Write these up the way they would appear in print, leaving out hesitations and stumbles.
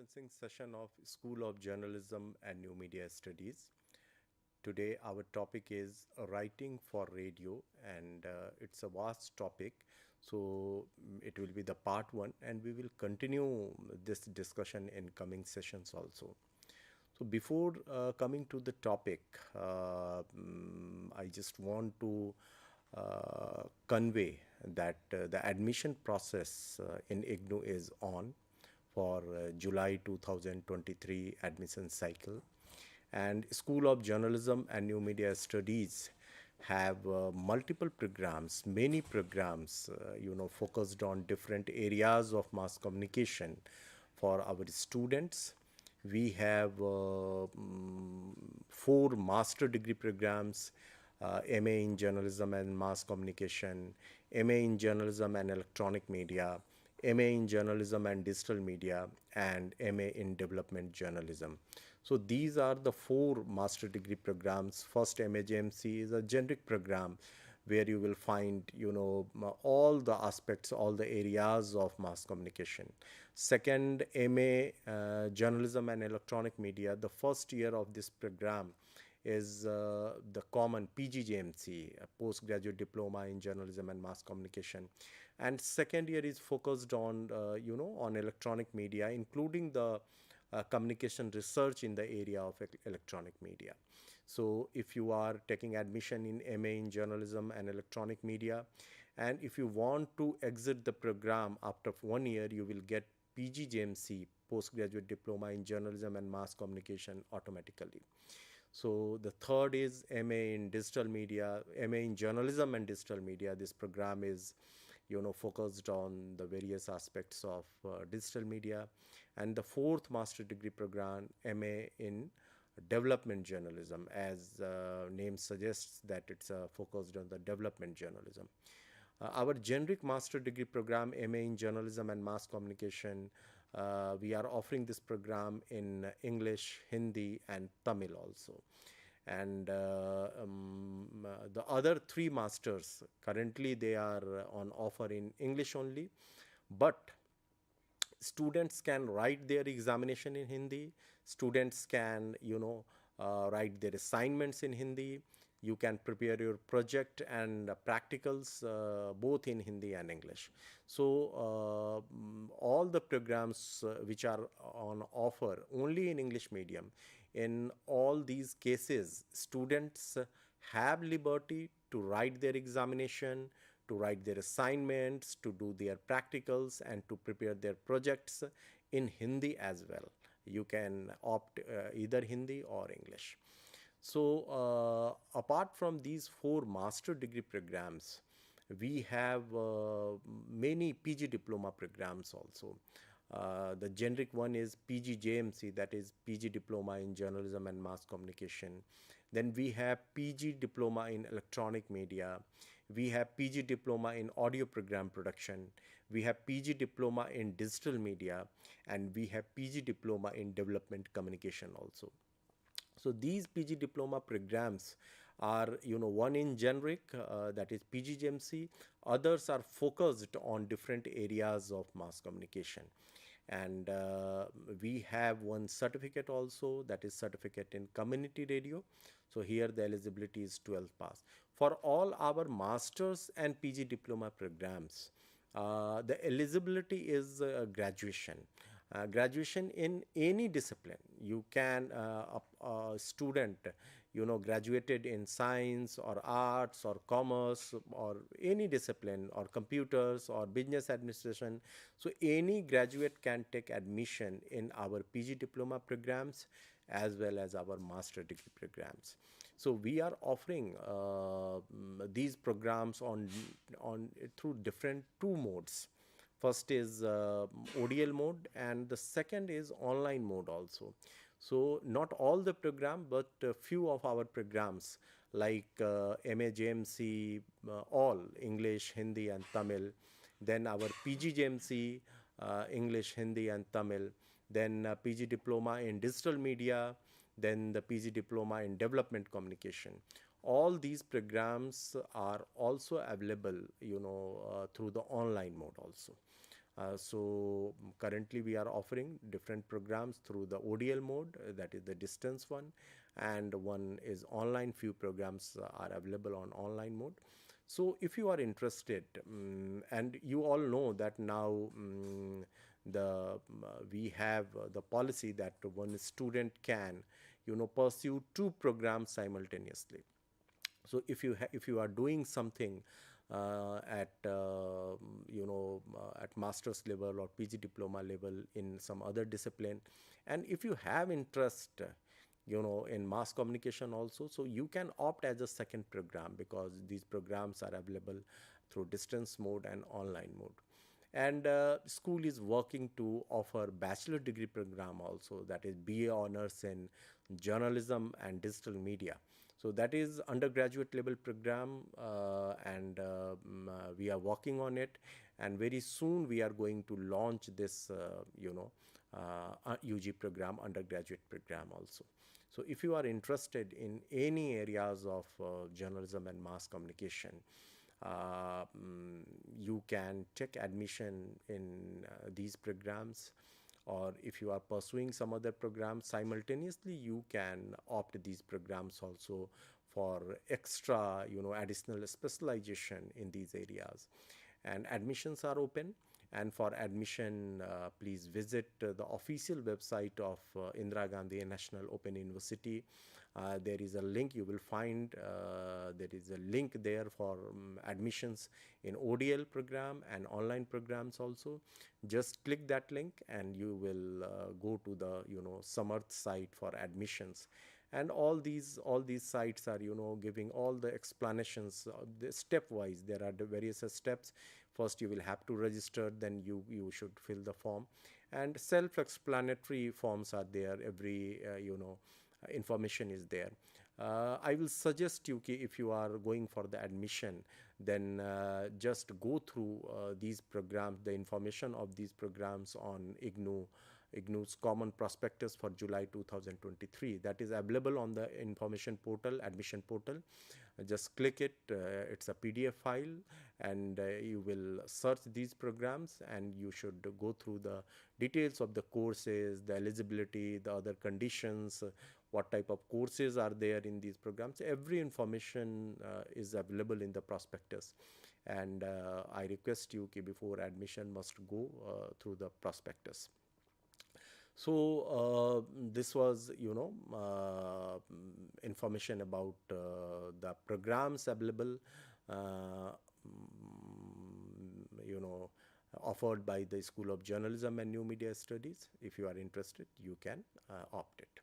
commencing session of School of Journalism and New Media Studies. Today our topic is writing for radio, and it's a vast topic. So it will be the part one, and we will continue this discussion in coming sessions also. So before coming to the topic, I just want to convey that the admission process in IGNOU is on for July 2023 admission cycle, and School of Journalism and New Media Studies have multiple programs, many programs, focused on different areas of mass communication for our students. We have four master degree programs: MA in Journalism and Mass Communication, MA in Journalism and Electronic Media, MA in Journalism and Digital Media, and MA in Development Journalism. So these are the four master degree programs. First, MAJMC is a generic program where you will find, all the aspects, all the areas of mass communication. Second, MA Journalism and Electronic Media. The first year of this program is the common PGDEME, a postgraduate diploma in journalism and mass communication. And second year is focused on, on electronic media, including the communication research in the area of electronic media. So if you are taking admission in MA in Journalism and Electronic Media, and if you want to exit the program after 1 year, you will get PGDEME, Postgraduate Diploma in Journalism and Mass Communication, automatically. So the third is MA in Digital Media, MA in Journalism and Digital Media. This program is, focused on the various aspects of digital media. And the fourth master degree program, MA in Development Journalism, as name suggests that it's focused on the development journalism. Our generic master degree program, MA in Journalism and Mass Communication, we are offering this program in English, Hindi, and Tamil also. And the other three masters, currently they are on offer in English only, but students can write their examination in Hindi. Students can, write their assignments in Hindi. You can prepare your project and practicals both in Hindi and English. So all the programs which are on offer only in English medium, in all these cases, students have liberty to write their examination, to write their assignments, to do their practicals, and to prepare their projects in Hindi as well. You can opt either Hindi or English. So apart from these four master degree programs, we have many PG diploma programs also. The generic one is PGJMC, that is PG Diploma in Journalism and Mass Communication. Then we have PG Diploma in Electronic Media. We have PG Diploma in Audio Program Production. We have PG Diploma in Digital Media. And we have PG Diploma in Development Communication also. So these PG Diploma programs are, one in generic, that is PGJMC. Others are focused on different areas of mass communication. And we have one certificate also, that is certificate in community radio. So here the eligibility is 12th pass. For all our masters and PG diploma programs, the eligibility is graduation. Graduation in any discipline. You can, a student, graduated in science or arts or commerce or any discipline, or computers or business administration. So any graduate can take admission in our PG diploma programs as well as our master degree programs. So we are offering these programs on through different two modes. First is ODL mode, and the second is online mode also. So not all the program, but a few of our programs like MAJMC, all English, Hindi, and Tamil. Then our PGJMC, English, Hindi, and Tamil. Then PG Diploma in Digital Media. Then the PG Diploma in Development Communication. All these programs are also available, through the online mode also. So currently we are offering different programs through the ODL mode, that is the distance one, and one is online. Few programs are available on online mode. So if you are interested, and you all know that now we have the policy that one student can, pursue two programs simultaneously. So if you are doing something at at master's level or PG diploma level in some other discipline, and if you have interest in mass communication also, so you can opt as a second program, because these programs are available through distance mode and online mode. And school is working to offer bachelor degree program also, that is BA honors in journalism and digital media. So that is undergraduate level program, and we are working on it, and very soon we are going to launch this UG program, undergraduate program also. So if you are interested in any areas of journalism and mass communication, you can take admission in these programs, or if you are pursuing some other programs simultaneously, you can opt these programs also for extra additional specialization in these areas. And admissions are open, and for admission, please visit the official website of Indira Gandhi National Open University. There is a link you will find. There is a link there for admissions in ODL program and online programs also. Just click that link and you will go to the Samarth site for admissions. And all these sites are giving all the explanations, the stepwise. There are the various steps. First you will have to register, then you should fill the form, and self-explanatory forms are there. Every information is there. I will suggest you, if you are going for the admission, then just go through these programs, the information of these programs on IGNOU's Common Prospectus for July 2023. That is available on the information portal, admission portal. Just click it. It's a PDF file, and you will search these programs, and you should go through the details of the courses, the eligibility, the other conditions, what type of courses are there in these programs. Every information is available in the prospectus, and I request you, before admission, must go through the prospectus. So this was information about the programs available, uh, offered by the School of Journalism and New Media Studies. If you are interested, you can opt it.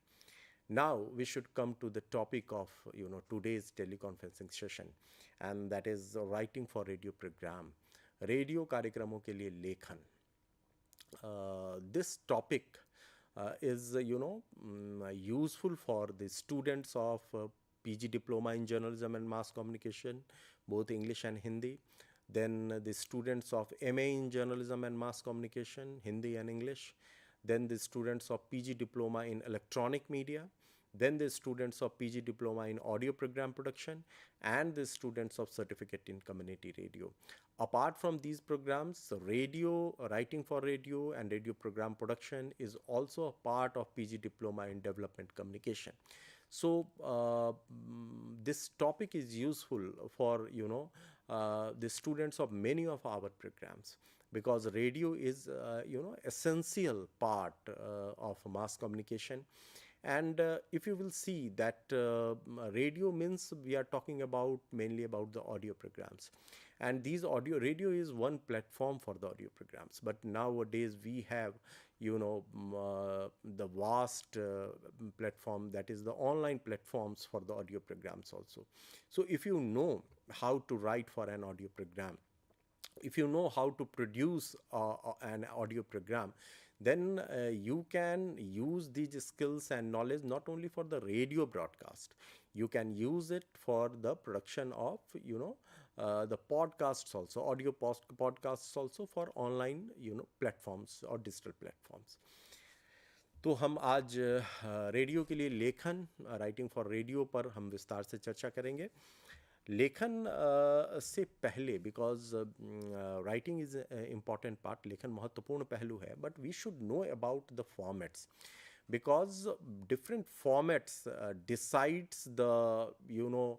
Now we should come to the topic of today's teleconferencing session, and that is writing for radio program, radio कार्यक्रमों के लिए लेखन. This topic is useful for the students of PG diploma in journalism and mass communication, both English and Hindi. Then the students of MA in journalism and mass communication, Hindi and English. Then the students of PG diploma in electronic media. Then the students of PG diploma in audio program production, and the students of certificate in community radio. Apart from these programs, radio, writing for radio and radio program production is also a part of PG diploma in development communication. So this topic is useful for the students of many of our programs, because radio is essential part of mass communication. And if you will see that radio means we are talking about mainly about the audio programs, and these radio is one platform for the audio programs. But nowadays we have the vast platform, that is the online platforms for the audio programs also. So if you know how to write for an audio program, if you know how to produce an audio program, then you can use these skills and knowledge not only for the radio broadcast, you can use it for the production of the podcasts also, audio podcasts also, for online platforms or digital platforms. तो हम आज radio के लिए लेखन, writing for radio पर हम विस्तार से चर्चा करेंगे. लेखन से पहले, because writing is important part, लेखन महत्वपूर्ण पहलू है, but we should know about the formats, because different formats decides the, you know,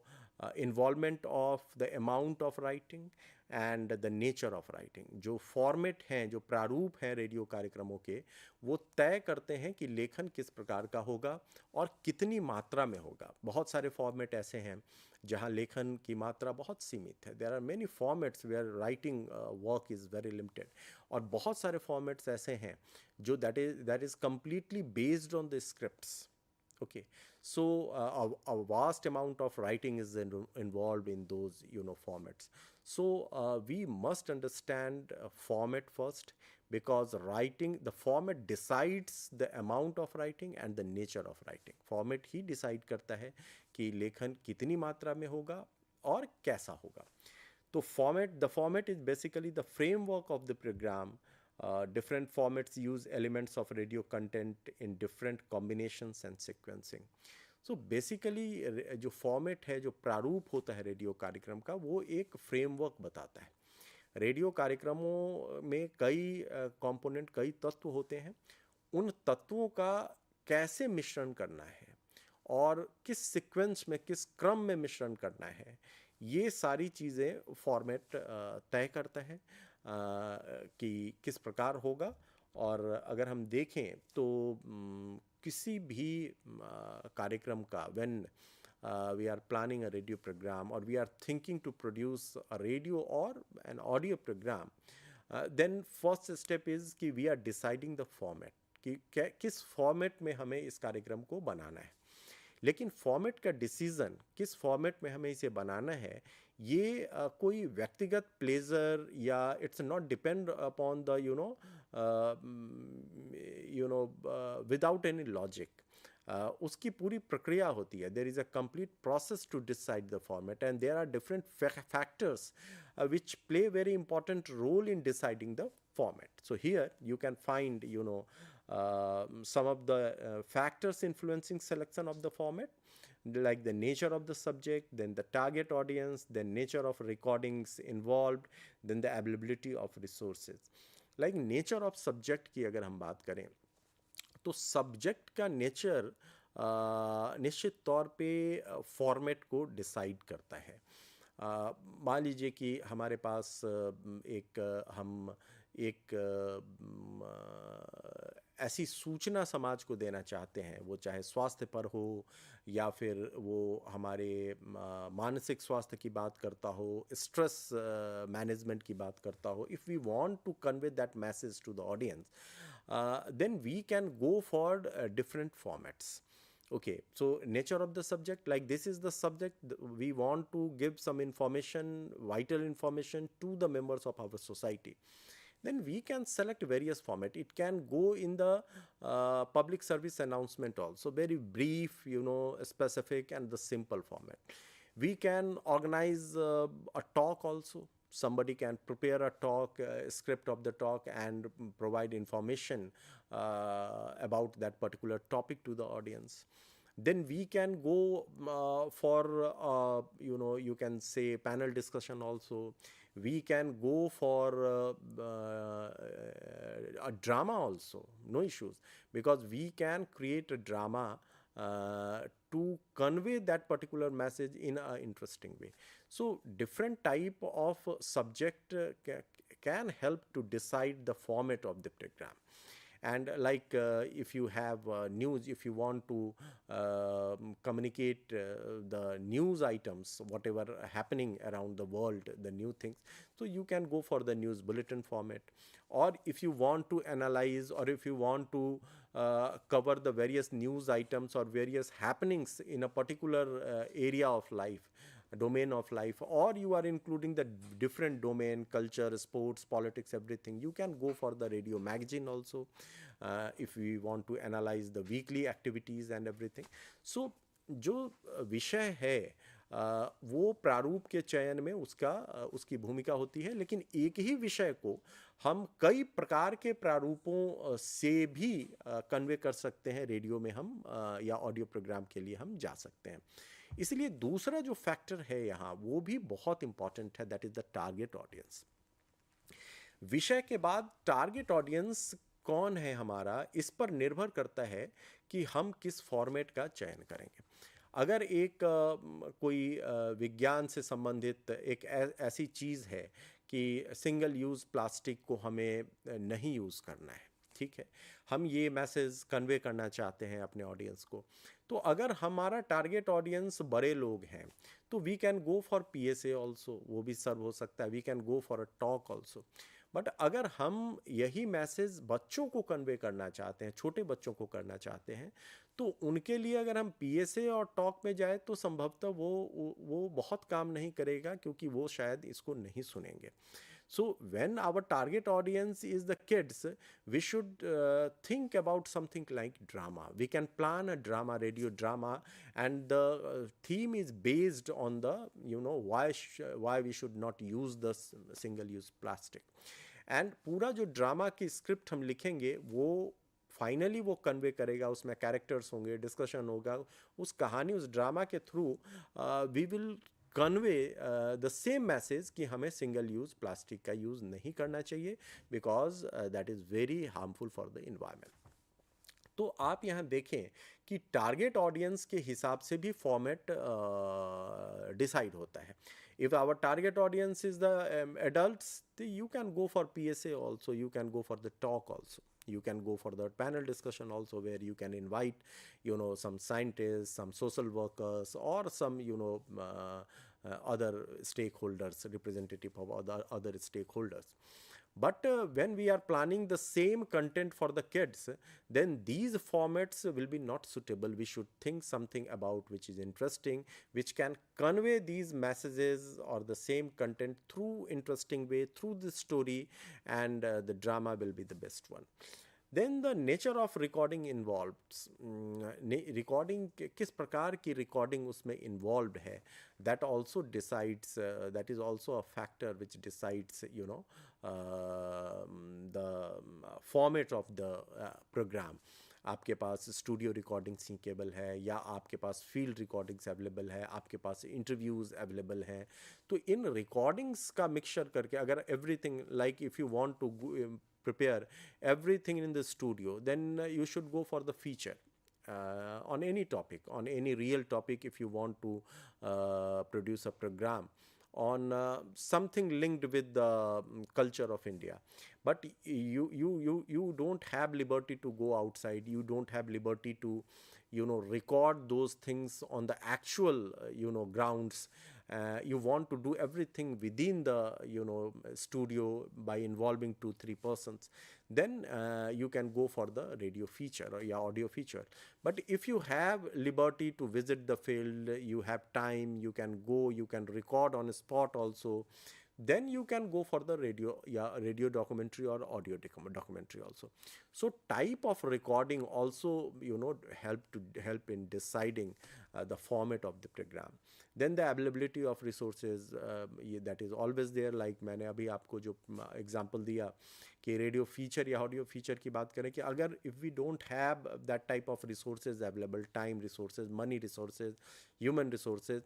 involvement of the amount of writing and the nature of writing. जो फॉर्मेट हैं, जो प्रारूप हैं radio कार्यक्रमों के, वो तय करते हैं कि लेखन किस प्रकार का होगा और कितनी मात्रा में होगा. बहुत सारे फॉर्मेट ऐसे हैं जहाँ लेखन की मात्रा बहुत सीमित है. There are many formats where writing work is very limited. और बहुत सारे फॉर्मेट्स ऐसे हैं जो that is completely based on the scripts. Okay, so a vast amount of writing is involved in those, you know, formats. So we must understand format first, because writing, the format decides the amount of writing and the nature of writing. Format he decide करता है कि लेखन कितनी मात्रा में होगा और कैसा होगा. तो the format is basically the framework of the program. Different formats use elements of radio content in different combinations and sequencing. So basically जो फॉर्मेट है, जो प्रारूप होता है रेडियो कार्यक्रम का, वो एक फ्रेमवर्क बताता है. रेडियो कार्यक्रमों में कई कंपोनेंट, कई तत्व होते हैं. उन तत्वों का कैसे मिश्रण करना है और किस सीक्वेंस में, किस क्रम में मिश्रण करना है, ये सारी चीज़ें फॉर्मेट तय करता है कि किस प्रकार होगा. और अगर हम देखें तो किसी भी कार्यक्रम का, when we are planning a radio program or we are thinking to produce a radio or an audio program, then first step is कि we are deciding the format, कि किस फॉर्मेट में हमें इस कार्यक्रम को बनाना है. लेकिन फॉर्मेट का डिसीज़न, किस फॉर्मेट में हमें इसे बनाना है, ये कोई व्यक्तिगत प्लेजर या it's not depend upon the, you know without any logic. उसकी पूरी प्रक्रिया होती है. There is a complete process to decide the format, and there are different factors which play very important role in deciding the format. So here you can find, some of the factors influencing selection of the format, like the nature of the subject, then the target audience, then nature of recordings involved, then the availability of resources. Like nature of subject की अगर हम बात करें, तो subject का nature निश्चित तौर पे फॉर्मेट को डिसाइड करता है. मान लीजिए कि हमारे पास हम एक ऐसी सूचना समाज को देना चाहते हैं, वो चाहे स्वास्थ्य पर हो या फिर वो हमारे मानसिक स्वास्थ्य की बात करता हो, स्ट्रेस मैनेजमेंट की बात करता हो. If we want to convey that message to the audience, then we can go for different formats. Okay, so nature of the subject, like this is the subject, we want to give some information, vital information to the members of our society, then we can select various format. It can go in the public service announcement also, very brief, specific, and the simple format. We can organize a talk also. Somebody can prepare a talk, script of the talk, and provide information about that particular topic to the audience. Then we can go for, you can say panel discussion also. We can go for a drama also, no issues, because we can create a drama to convey that particular message in an interesting way. So different type of subject can help to decide the format of the program. And like if you have news, if you want to communicate the news items, whatever happening around the world, the new things, so you can go for the news bulletin format. Or if you want to analyze, or if you want to cover the various news items or various happenings in a particular area of life, domain of life, or you are including the different domain, culture, sports, politics, everything, you can go for the radio magazine also, if we want to analyze the weekly activities and everything. So जो विषय है वो प्रारूप के चयन में उसकी भूमिका होती है. लेकिन एक ही विषय को हम कई प्रकार के प्रारूपों से भी कन्वे कर सकते हैं रेडियो में हम, या ऑडियो प्रोग्राम के लिए हम जा सकते हैं. इसलिए दूसरा जो फैक्टर है यहाँ वो भी बहुत इंपॉर्टेंट है, that is the target audience. विषय के बाद टारगेट ऑडियंस कौन है हमारा, इस पर निर्भर करता है कि हम किस फॉर्मेट का चयन करेंगे। अगर एक कोई विज्ञान से संबंधित एक ऐसी चीज़ है कि सिंगल यूज़ प्लास्टिक को हमें नहीं यूज़ करना है, ठीक है, हम ये मैसेज कन्वे करना चाहते हैं अपने ऑडियंस को, तो अगर हमारा टारगेट ऑडियंस बड़े लोग हैं तो we can go for PSA also, वो भी सर्व हो सकता है, we can go for a talk also. But अगर हम यही मैसेज बच्चों को कन्वे करना चाहते हैं, छोटे बच्चों को करना चाहते हैं, तो उनके लिए अगर हम पीएसए और टॉक में जाए तो संभवतः वो बहुत काम नहीं करेगा, क्योंकि वो शायद इसको नहीं सुनेंगे। So when our target audience is the kids, we should think about something like drama. We can plan a drama, radio drama, and the theme is based on the, why we should not use the single-use plastic. And पूरा जो drama की script हम लिखेंगे वो finally वो convey करेगा, उसमें characters होंगे, डिस्कशन होगा, उस कहानी, उस ड्रामा के through we will convey the same message कि हमें सिंगल यूज़ प्लास्टिक का यूज़ नहीं करना चाहिए, because that is very harmful for the environment. तो आप यहाँ देखें कि टारगेट ऑडियंस के हिसाब से भी फॉर्मेट डिसाइड होता है। If our target audience is the adults, you can go for PSA also, you can go for the talk also, you can go for the panel discussion also, where you can invite some scientists, some social workers, or some other stakeholders, representative of other stakeholders. But when we are planning the same content for the kids, then these formats will be not suitable. We should think something about which is interesting, which can convey these messages or the same content through interesting way, through the story, and the drama will be the best one. Then the nature of recording involved, recording किस प्रकार की recording उसमें involved है, that also decides, that is also a factor which decides the format of the program. आपके पास studio recording सिंकेबल है, या आपके पास field recordings available है, आपके पास इंटरव्यूज़ अवेलेबल हैं, तो इन रिकॉर्डिंग्स का मिक्सचर करके अगर everything, like if you want to prepare everything in the studio, then you should go for the feature on any topic, on any real topic. If you want to produce a program on something linked with the culture of India, but you don't have liberty to go outside, you don't have liberty to record those things on the actual grounds. You want to do everything within the studio by involving 2-3 persons, then you can go for the radio feature or audio feature. But if you have liberty to visit the field, you have time, you can go, you can record on a spot also, then you can go for the radio documentary or audio documentary also. So type of recording also help in deciding the format of the program. Then the availability of resources, that is always there. Like मैंने अभी आपको जो example दिया कि radio feature या audio feature की बात करें, कि अगर if we don't have that type of resources available, time resources, money resources, human resources,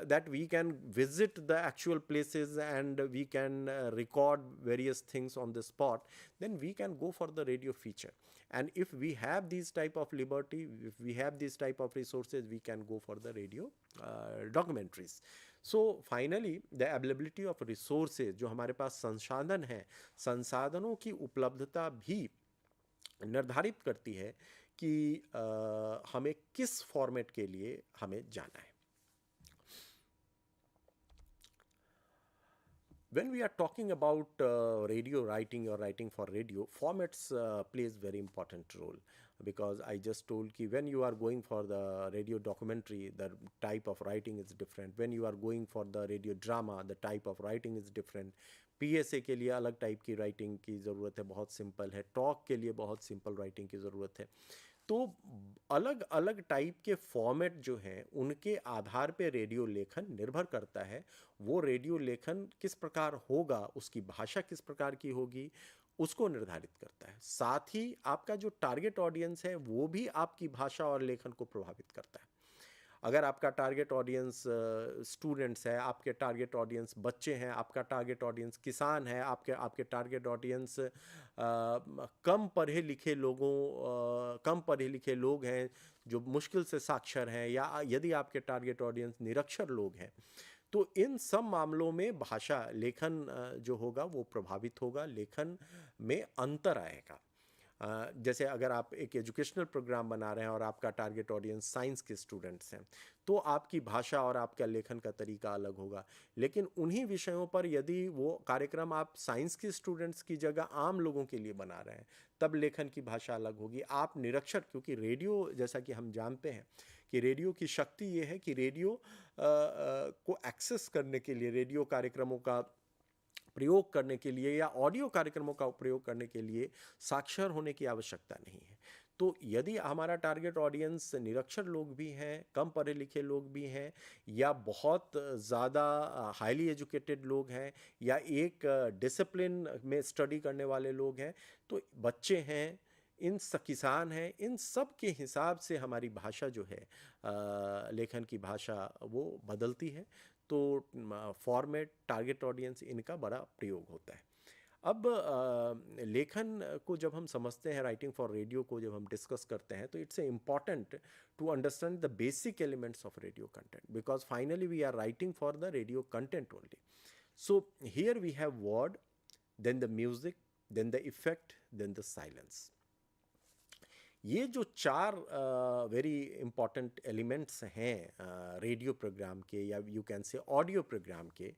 that we can visit the actual places and we can record various things on the spot, then we can go for the radio feature. And if we have these type of liberty, if we have these type of resources, we can go for the radio documentaries. So finally the availability of resources, जो हमारे पास संसाधन हैं, संसाधनों की उपलब्धता भी निर्धारित करती है कि हमें किस फॉर्मेट के लिए हमें जाना है. When we are talking about radio writing or writing for radio, formats plays very important role, because I just told कि when you are going for the radio documentary, the type of writing is different. When you are going for the radio drama, the type of writing is different. PSA के लिए अलग type की writing की ज़रूरत है, बहुत simple है. Talk के लिए बहुत सिंपल राइटिंग की ज़रूरत है. तो अलग अलग टाइप के फॉर्मेट जो हैं उनके आधार पे रेडियो लेखन निर्भर करता है. वो रेडियो लेखन किस प्रकार होगा, उसकी भाषा किस प्रकार की होगी, उसको निर्धारित करता है. साथ ही आपका जो टारगेट ऑडियंस है वो भी आपकी भाषा और लेखन को प्रभावित करता है. अगर आपका टारगेट ऑडियंस स्टूडेंट्स है, आपके टारगेट ऑडियंस बच्चे हैं, आपका टारगेट ऑडियंस किसान है, आपके आपके टारगेट ऑडियंस कम पढ़े लिखे लोग हैं जो मुश्किल से साक्षर हैं, या यदि आपके टारगेट ऑडियंस निरक्षर लोग हैं, तो इन सब मामलों में भाषा लेखन जो होगा वो प्रभावित होगा, लेखन में अंतर आएगा। जैसे अगर आप एक एजुकेशनल प्रोग्राम बना रहे हैं और आपका टारगेट ऑडियंस साइंस के स्टूडेंट्स हैं, तो आपकी भाषा और आपका लेखन का तरीका अलग होगा। लेकिन उन्हीं विषयों पर यदि वो कार्यक्रम आप साइंस के स्टूडेंट्स की जगह आम लोगों के लिए बना रहे हैं, तब लेखन की भाषा अलग होगी। आप निरक्षर, क्योंकि रेडियो, जैसा कि हम जानते हैं कि रेडियो की शक्ति ये है कि रेडियो को एक्सेस करने के लिए, रेडियो कार्यक्रमों का प्रयोग करने के लिए या ऑडियो कार्यक्रमों का प्रयोग करने के लिए साक्षर होने की आवश्यकता नहीं है। तो यदि हमारा टारगेट ऑडियंस निरक्षर लोग भी हैं, कम पढ़े लिखे लोग भी हैं, या बहुत ज़्यादा हाईली एजुकेटेड लोग हैं, या एक डिसिप्लिन में स्टडी करने वाले लोग हैं, तो बच्चे हैं, किसान हैं, इन सब के हिसाब से हमारी भाषा जो है, लेखन की भाषा, वो बदलती है। तो फॉर्मेट, टारगेट ऑडियंस, इनका बड़ा प्रयोग होता है। अब लेखन को जब हम समझते हैं, राइटिंग फॉर रेडियो को जब हम डिस्कस करते हैं, तो it's important to understand the basic elements of radio content, because finally we are writing for the radio content only. So here we have word, then the music, then the effect, then the silence. ये जो चार very important elements हैं radio program के, या you can say audio program के,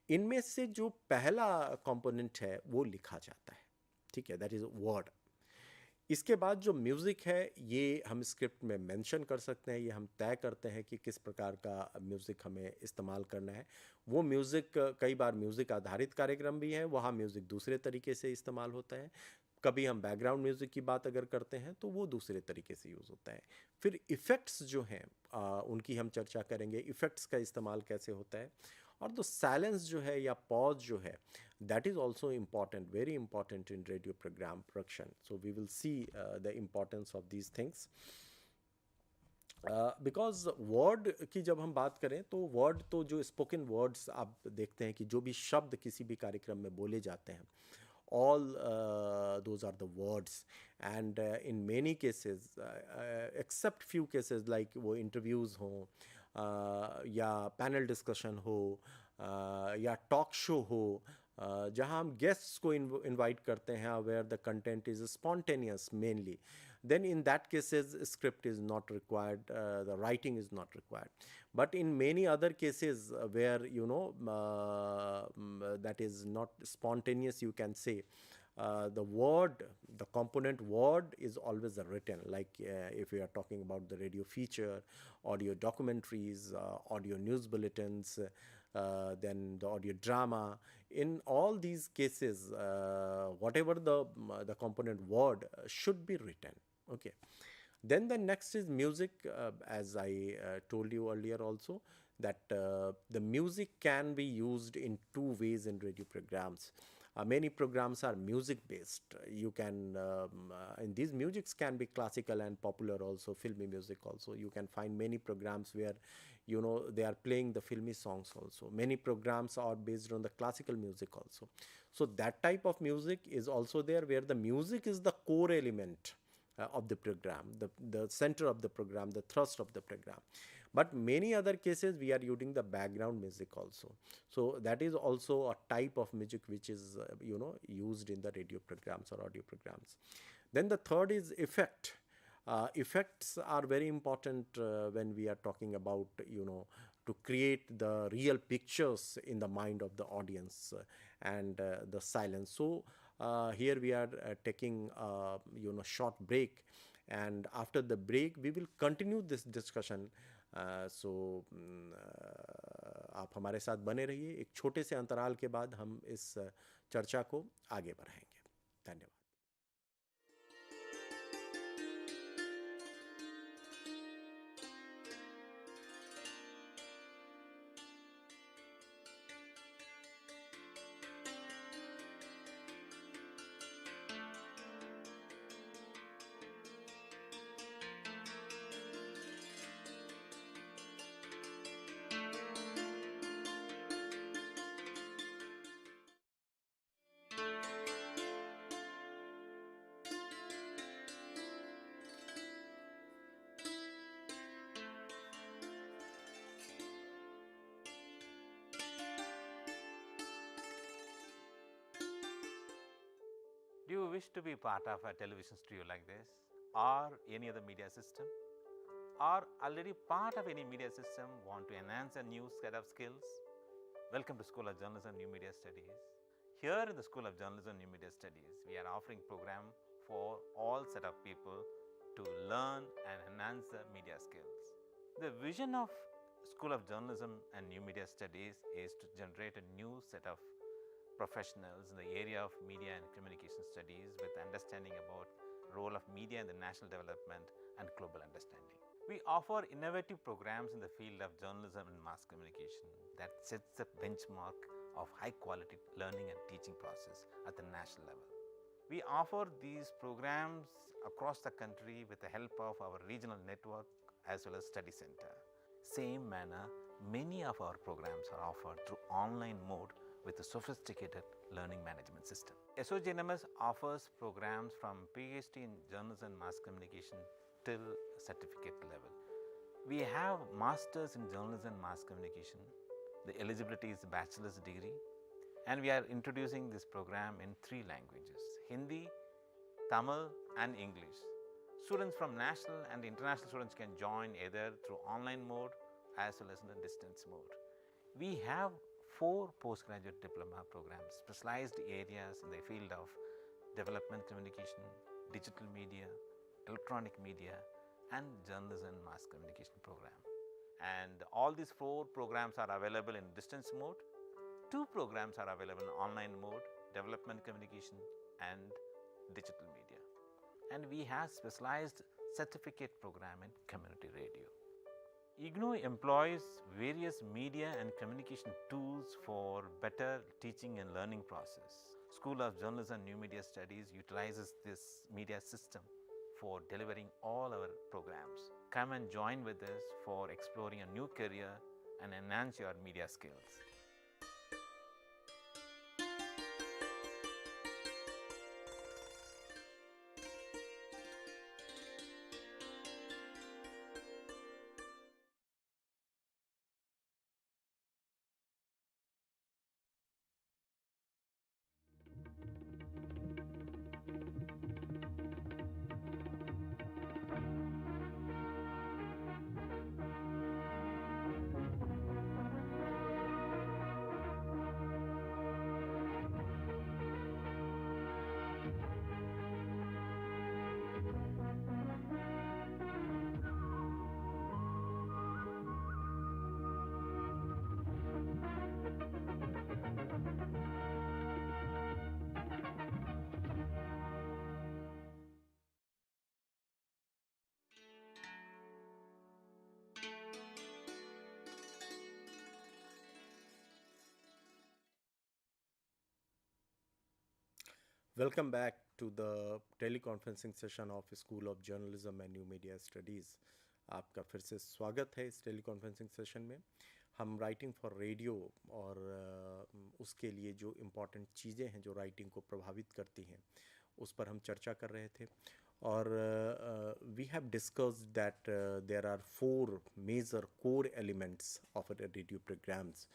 इनमें से जो पहला कंपोनेंट है वो लिखा जाता है, ठीक है, दैट इज़ वर्ड. इसके बाद जो म्यूज़िक है ये हम स्क्रिप्ट में मेंशन कर सकते हैं, ये हम तय करते हैं कि किस प्रकार का म्यूज़िक हमें इस्तेमाल करना है. वो म्यूज़िक, कई बार म्यूज़िक आधारित कार्यक्रम भी है, वहाँ म्यूज़िक दूसरे तरीके से इस्तेमाल होता है. कभी हम बैकग्राउंड म्यूज़िक की बात अगर करते हैं तो वो दूसरे तरीके से यूज़ होता है. फिर इफ़ेक्ट्स जो हैं उनकी हम चर्चा करेंगे, इफ़ेक्ट्स का इस्तेमाल कैसे होता है. और तो साइलेंस जो है या पॉज जो है, that is also important, very important in radio program production. So we will see the importance of these things. Because word की जब हम बात करें तो वर्ड, तो जो स्पोकन वर्ड्स आप देखते हैं कि जो भी शब्द किसी भी कार्यक्रम में बोले जाते हैं, all those are the words. And in many cases, except few cases like वो interviews हो, या पैनल डिस्कशन हो, या टॉक शो हो, जहाँ हम गेस्ट्स को इनवाइट करते हैं, where the content is spontaneous mainly, then in that cases script is not required, the writing is not required. But in many other cases where that is not spontaneous, you can say, the component word is always written, like if we are talking about the radio feature, audio documentaries, audio news bulletins, then the audio drama. In all these cases, whatever the component word should be written. Okay. Then the next is music, as I told you earlier also, that the music can be used in two ways in radio programs. Many programs are music based. You can, and these musics can be classical and popular also, filmy music also. You can find many programs where, they are playing the filmy songs also. Many programs are based on the classical music also. So that type of music is also there, where the music is the core element of the program, the center of the program, the thrust of the program. But many other cases we are using the background music also. So that is also a type of music which is used in the radio programs or audio programs. Then the third is effect. Effects are very important when we are talking about to create the real pictures in the mind of the audience, and the silence. So here we are taking short break, and after the break we will continue this discussion. So आप हमारे साथ बने रहिए. एक छोटे से अंतराल के बाद हम इस चर्चा को आगे बढ़ाएंगे. धन्यवाद. wish to be part of a television studio like this or any other media system, or already part of any media system, want to enhance a new set of skills? Welcome to School of Journalism and New Media Studies. Here in the School of Journalism and New Media Studies, we are offering program for all set of people to learn and enhance the media skills. The vision of School of Journalism and New Media Studies is to generate a new set of professionals in the area of media and communication studies with understanding about role of media in the national development and global understanding. We offer innovative programs in the field of journalism and mass communication that sets the benchmark of high quality learning and teaching process at the national level. We offer these programs across the country with the help of our regional network as well as study center. Same manner, many of our programs are offered through online mode with a sophisticated learning management system. SOJNMS offers programs from PhD in journalism and mass communication till certificate level. We have masters in journalism and mass communication. The eligibility is bachelor's degree, and we are introducing this program in 3 languages: Hindi, Tamil and English. Students from national and international students can join either through online mode as well as in the distance mode. We have 4 postgraduate diploma programs, specialized areas in the field of development communication, digital media, electronic media and journalism and mass communication program. And all these 4 programs are available in distance mode. 2 programs are available in online mode, development communication and digital media. And we have specialized certificate program in community radio. IGNOU employs various media and communication tools for better teaching and learning process. School of Journalism and New Media Studies utilizes this media system for delivering all our programs. Come and join with us for exploring a new career and enhance your media skills. Welcome back to the teleconferencing session of School of Journalism and New Media Studies. आपका फिर से स्वागत है इस teleconferencing session में. हम writing for radio और उसके लिए जो इम्पॉर्टेंट चीज़ें हैं जो राइटिंग को प्रभावित करती हैं उस पर हम चर्चा कर रहे थे. और we have discussed that there are 4 major core elements of radio programs.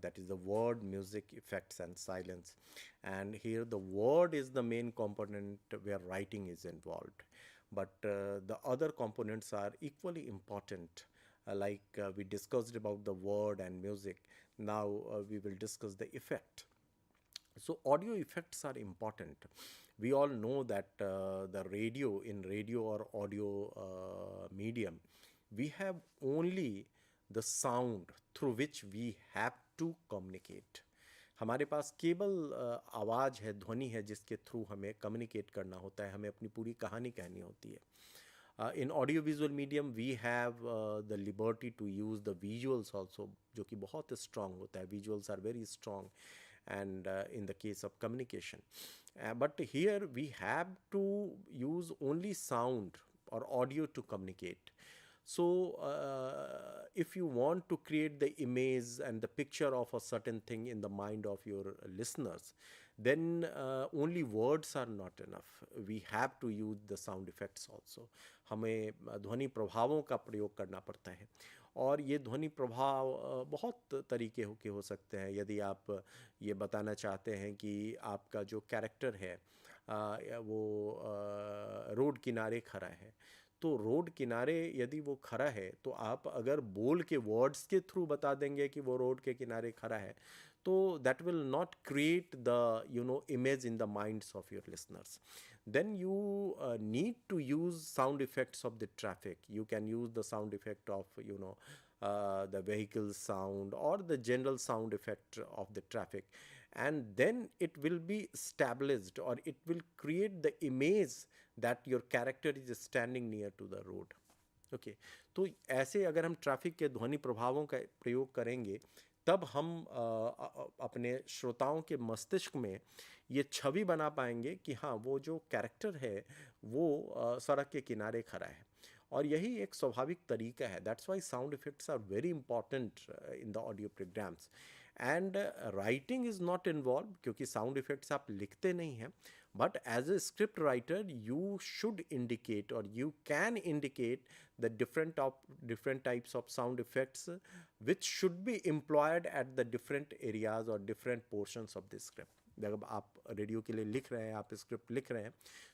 That is the word, music, effects and silence. And here the word is the main component where writing is involved. But the other components are equally important. Like we discussed about the word and music. Now we will discuss the effect. So audio effects are important. We all know that the radio, in radio or audio medium, we have only the sound through which we have to communicate. हमारे पास केवल आवाज़ है, ध्वनि है जिसके through हमें communicate करना होता है, हमें अपनी पूरी कहानी कहनी होती है. In audio visual medium we have the liberty to use the visuals also, जो कि बहुत स्ट्रॉन्ग होता है. Visuals are very strong and in the case of communication. But here we have to use only sound or audio to communicate. So if you want to create the image and the picture of a certain thing in the mind of your listeners, then only words are not enough. We have to use the sound effects also. हमें ध्वनि प्रभावों का प्रयोग करना पड़ता है. और ये ध्वनि प्रभाव बहुत तरीके हो सकते हैं. यदि आप ये बताना चाहते हैं कि आपका जो कैरेक्टर है वो रोड किनारे खड़ा है, तो रोड किनारे यदि वो खड़ा है तो आप अगर बोल के वर्ड्स के थ्रू बता देंगे कि वो रोड के किनारे खड़ा है, तो that will not create the image in the minds of your listeners. Then you need to use sound effects of the traffic. You can use the sound effect of the vehicle sound or the general sound effect of the traffic, and then it will be established, or it will create the image that your character is standing near to the road. Okay तो ऐसे अगर हम traffic के ध्वनि प्रभावों का प्रयोग करेंगे, तब हम अपने श्रोताओं के मस्तिष्क में ये छवि बना पाएंगे कि हाँ, वो जो कैरेक्टर है वो सड़क के किनारे खड़ा है. और यही एक स्वाभाविक तरीका है. That's why sound effects are very important in the audio programs. And writing is not involve, क्योंकि साउंड इफेक्ट्स आप लिखते नहीं हैं, but as a script writer you should indicate, or you can indicate the different types of sound effects which should be employed at the different areas or different portions of the script. जब आप radio के लिए लिख रहे हैं, आप script लिख रहे हैं,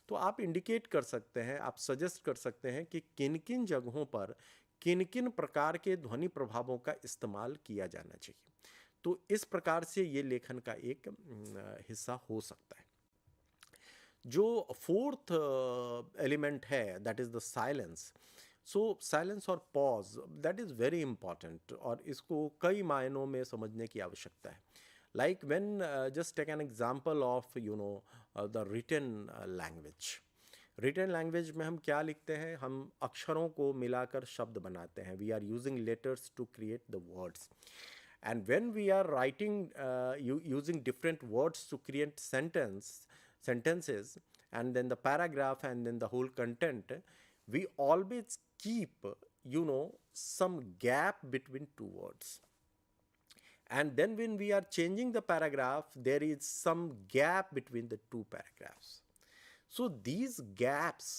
तो आप इंडिकेट कर सकते हैं, आप सजेस्ट कर सकते हैं कि किन किन जगहों पर किन किन प्रकार के ध्वनि प्रभावों का इस्तेमाल किया जाना चाहिए. तो इस प्रकार से ये लेखन का एक हिस्सा हो सकता है. जो फोर्थ एलिमेंट है, that is the silence. So silence और pause, that is very important, और इसको कई मायनों में समझने की आवश्यकता है. Like when just take an example of the written language. Written language में हम क्या लिखते हैं? हम अक्षरों को मिलाकर शब्द बनाते हैं. We are using letters to create the words. And when we are writing using different words to create sentences, and then the paragraph, and then the whole content, we always keep some gap between two words. And then when we are changing the paragraph, there is some gap between the two paragraphs. So these gaps,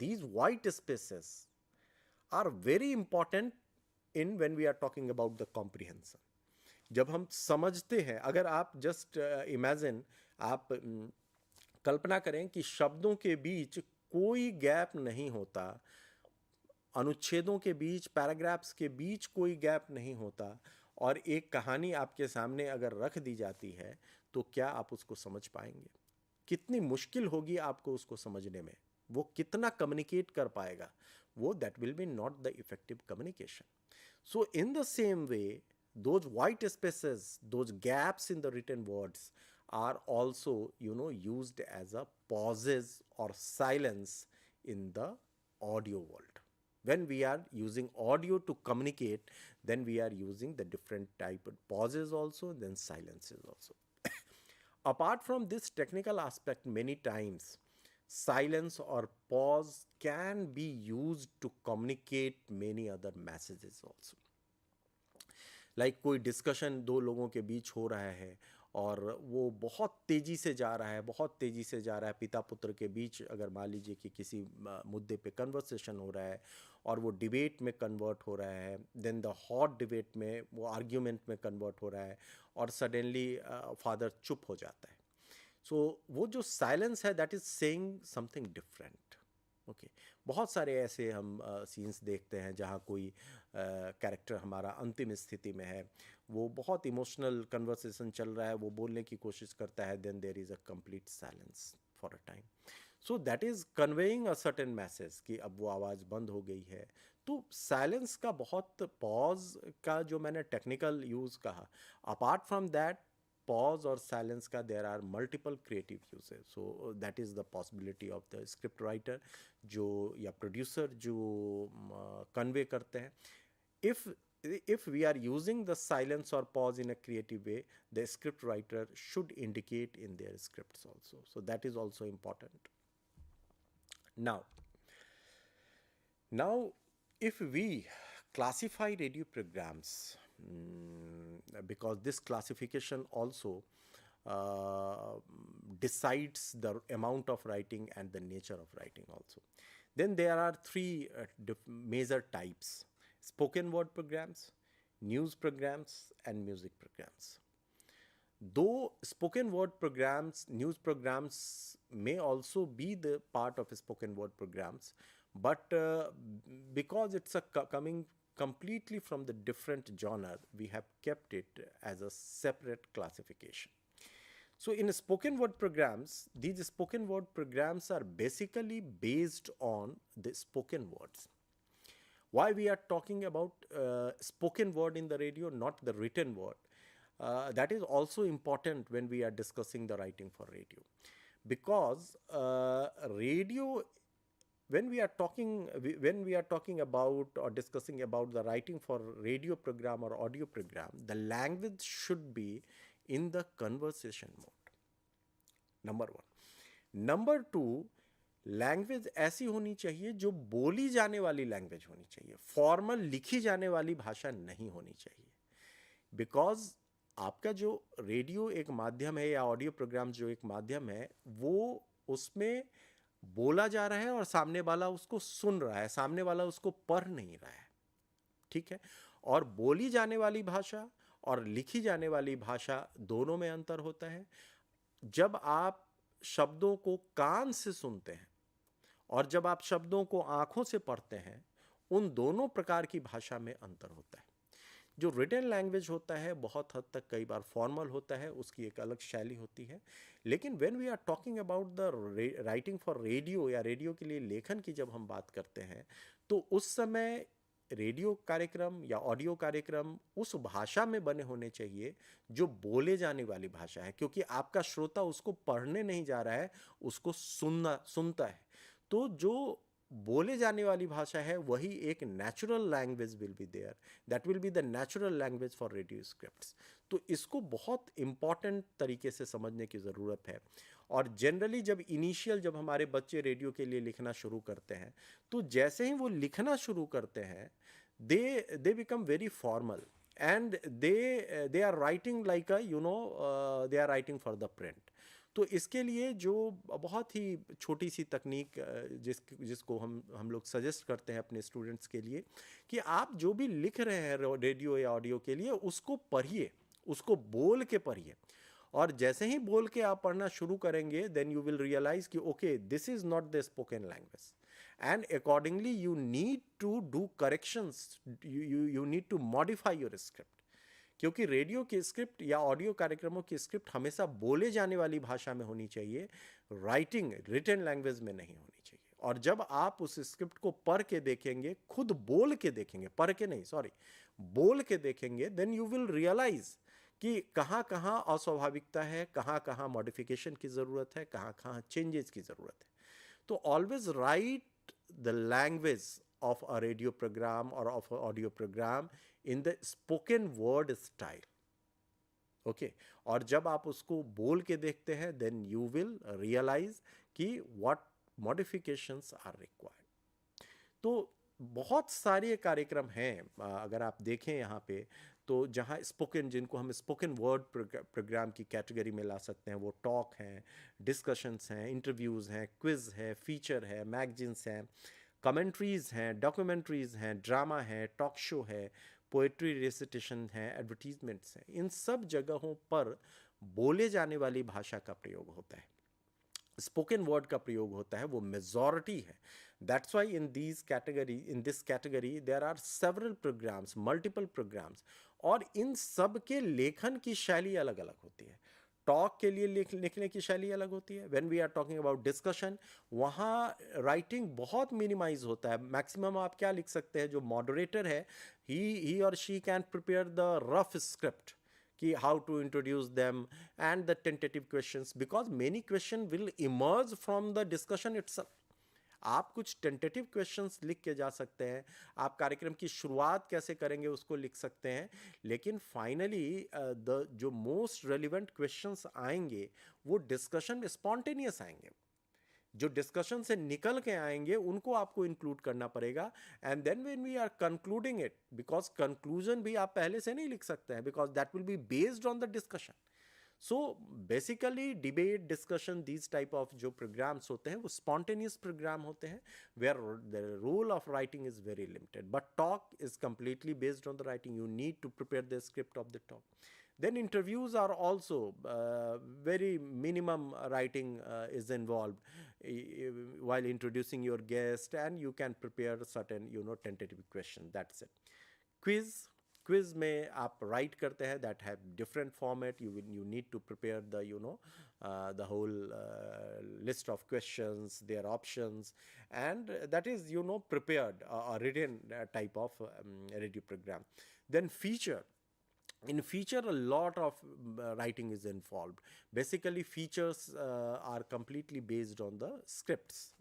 these white spaces, are very important in when we are talking about the comprehension. जब हम समझते हैं, अगर आप just imagine, आप कल्पना करें कि शब्दों के बीच कोई गैप नहीं होता, अनुच्छेदों के बीच, पैराग्राफ्स के बीच कोई गैप नहीं होता, और एक कहानी आपके सामने अगर रख दी जाती है, तो क्या आप उसको समझ पाएंगे? कितनी मुश्किल होगी आपको उसको समझने में, वो कितना कम्युनिकेट कर पाएगा, वो that will B not the effective communication. So in the same way, those white spaces, those gaps in the written words are also used as a pauses or silence in the audio world. When we are using audio to communicate, then we are using the different type of pauses also, then silences also. Apart from this technical aspect, many times silence or pause can be used to communicate many other messages also. Like कोई discussion दो लोगों के बीच हो रहा है, और वो बहुत तेज़ी से जा रहा है, बहुत तेज़ी से जा रहा है. पिता पुत्र के बीच अगर मान लीजिए कि किसी मुद्दे पे कन्वर्सेशन हो रहा है, और वो डिबेट में कन्वर्ट हो रहा है, देन द हॉट डिबेट में वो आर्ग्यूमेंट में कन्वर्ट हो रहा है, और सडनली फादर चुप हो जाता है. सो वो जो साइलेंस है, that is saying something different. Okay, बहुत सारे ऐसे हम सीन्स देखते हैं जहाँ कोई कैरेक्टर हमारा अंतिम स्थिति में है, वो बहुत इमोशनल कन्वर्सेशन चल रहा है, वो बोलने की कोशिश करता है, then there is a complete silence for a time. So that is conveying a certain message कि अब वो आवाज़ बंद हो गई है. तो साइलेंस का बहुत, पॉज का जो मैंने टेक्निकल यूज़ कहा, apart from that, pause or silence का there are multiple creative uses. So that is the possibility of the script writer जो या producer जो convey करते हैं. If we are using the silence or pause in a creative way, the script writer should indicate in their scripts also. So that is also important. Now if we classify radio programs, because this classification also decides the amount of writing and the nature of writing also. Then there are three major types: spoken word programs, news programs, and music programs. Though spoken word programs, news programs may also be the part of spoken word programs, but because it's coming completely from the different genre, we have kept it as a separate classification. So in spoken word programs, these spoken word programs are basically based on the spoken words. Why we are talking about spoken word in the radio, not the written word? That is also important when we are discussing the writing for radio, because radio, when we are talking about or discussing about the writing for radio program or audio program, the language should be in the conversation mode, number one. Number two, language ऐसी होनी चाहिए जो बोली जाने वाली language होनी चाहिए, formal लिखी जाने वाली भाषा नहीं होनी चाहिए. बिकॉज आपका जो रेडियो एक माध्यम है या ऑडियो प्रोग्राम जो एक माध्यम है, वो उसमें बोला जा रहा है और सामने वाला उसको सुन रहा है, सामने वाला उसको पढ़ नहीं रहा है. ठीक है. और बोली जाने वाली भाषा और लिखी जाने वाली भाषा दोनों में अंतर होता है. जब आप शब्दों को कान से सुनते हैं और जब आप शब्दों को आंखों से पढ़ते हैं, उन दोनों प्रकार की भाषा में अंतर होता है. जो रिटन लैंग्वेज होता है बहुत हद तक कई बार फॉर्मल होता है, उसकी एक अलग शैली होती है. लेकिन when we are talking about the writing for radio या रेडियो के लिए लेखन की जब हम बात करते हैं, तो उस समय रेडियो कार्यक्रम या ऑडियो कार्यक्रम उस भाषा में बने होने चाहिए जो बोले जाने वाली भाषा है, क्योंकि आपका श्रोता उसको पढ़ने नहीं जा रहा है, उसको सुनता है. तो जो बोले जाने वाली भाषा है वही एक natural language will be there, that will be the natural language for radio scripts. तो इसको बहुत इंपॉर्टेंट तरीके से समझने की ज़रूरत है. और जनरली जब हमारे बच्चे रेडियो के लिए लिखना शुरू करते हैं, तो जैसे ही वो लिखना शुरू करते हैं, they become very formal and they are writing like they are writing for the print. तो इसके लिए जो बहुत ही छोटी सी तकनीक जिसको हम लोग सजेस्ट करते हैं अपने स्टूडेंट्स के लिए, कि आप जो भी लिख रहे हैं रेडियो या ऑडियो के लिए, उसको पढ़िए, उसको बोल के पढ़िए. और जैसे ही बोल के आप पढ़ना शुरू करेंगे, देन यू विल रियलाइज कि okay, this is not the spoken language, and accordingly you need to do corrections, you need to modify your script. क्योंकि रेडियो की स्क्रिप्ट या ऑडियो कार्यक्रमों की स्क्रिप्ट हमेशा बोले जाने वाली भाषा में होनी चाहिए, राइटिंग रिटन लैंग्वेज में नहीं होनी चाहिए. और जब आप उस स्क्रिप्ट को पढ़ के देखेंगे, खुद बोल के देखेंगे, पढ़ के नहीं, सॉरी, बोल के देखेंगे, देन यू विल रियलाइज कि कहाँ कहाँ अस्वाभाविकता है, कहाँ कहाँ मॉडिफिकेशन की ज़रूरत है, कहाँ कहाँ चेंजेस की ज़रूरत है. तो always right the language of a radio program or of an audio program in the spoken word style. Okay. और जब आप उसको बोल के देखते हैं, then you will realize कि what modifications are required. तो बहुत सारे कार्यक्रम हैं, अगर आप देखें यहाँ पे, तो जहाँ जिनको हम स्पोकन वर्ड प्रोग्राम की कैटेगरी में ला सकते हैं, वो टॉक हैं, डिस्कशंस हैं, इंटरव्यूज़ हैं, क्विज़ है, फीचर है, मैगजीन्स हैं, कमेंट्रीज़ हैं, डॉक्यूमेंट्रीज़ हैं, ड्रामा है, टॉक शो है, पोएट्री रेसिटेशन है, एडवर्टीजमेंट्स हैं. इन सब जगहों पर बोले जाने वाली भाषा का प्रयोग होता है, स्पोकन वर्ड का प्रयोग होता है, वो मेजॉरिटी है. That's why in this category there are several programs, multiple programs, और इन सब के लेखन की शैली अलग अलग होती है. टॉक के लिए लिखने की शैली अलग होती है. When we are talking about discussion, वहाँ राइटिंग बहुत मिनिमाइज होता है. मैक्सिमम आप क्या लिख सकते हैं, जो मॉडरेटर है, ही और she can prepare the rough script कि how to introduce them and the tentative questions, because many question will emerge from the discussion itself. आप कुछ टेंटेटिव क्वेश्चंस लिख के जा सकते हैं, आप कार्यक्रम की शुरुआत कैसे करेंगे उसको लिख सकते हैं, लेकिन फाइनली द जो मोस्ट रेलिवेंट क्वेश्चंस आएंगे वो डिस्कशन स्पॉन्टेनियस आएंगे, जो डिस्कशन से निकल के आएंगे उनको आपको इंक्लूड करना पड़ेगा. And then when we are concluding it, because conclusion भी आप पहले से नहीं लिख सकते हैं, because that will be based on the discussion. So basically debate, discussion, these type of जो प्रोग्राम्स होते हैं वो स्पॉन्टेनियस प्रोग्राम होते हैं, where the role of writing is very limited. But talk is completely based on the writing. You need to prepare the script of the talk. Then interviews are also very minimum writing is involved while introducing your guest, and you can prepare certain tentative question. That's it. Quiz. Quiz में आप write करते हैं, that have different format. You need to prepare the the whole list of questions, their options, and that is prepared a written type of radio program. Then feature. In feature, a lot of writing is involved. Basically, features are completely based on the scripts.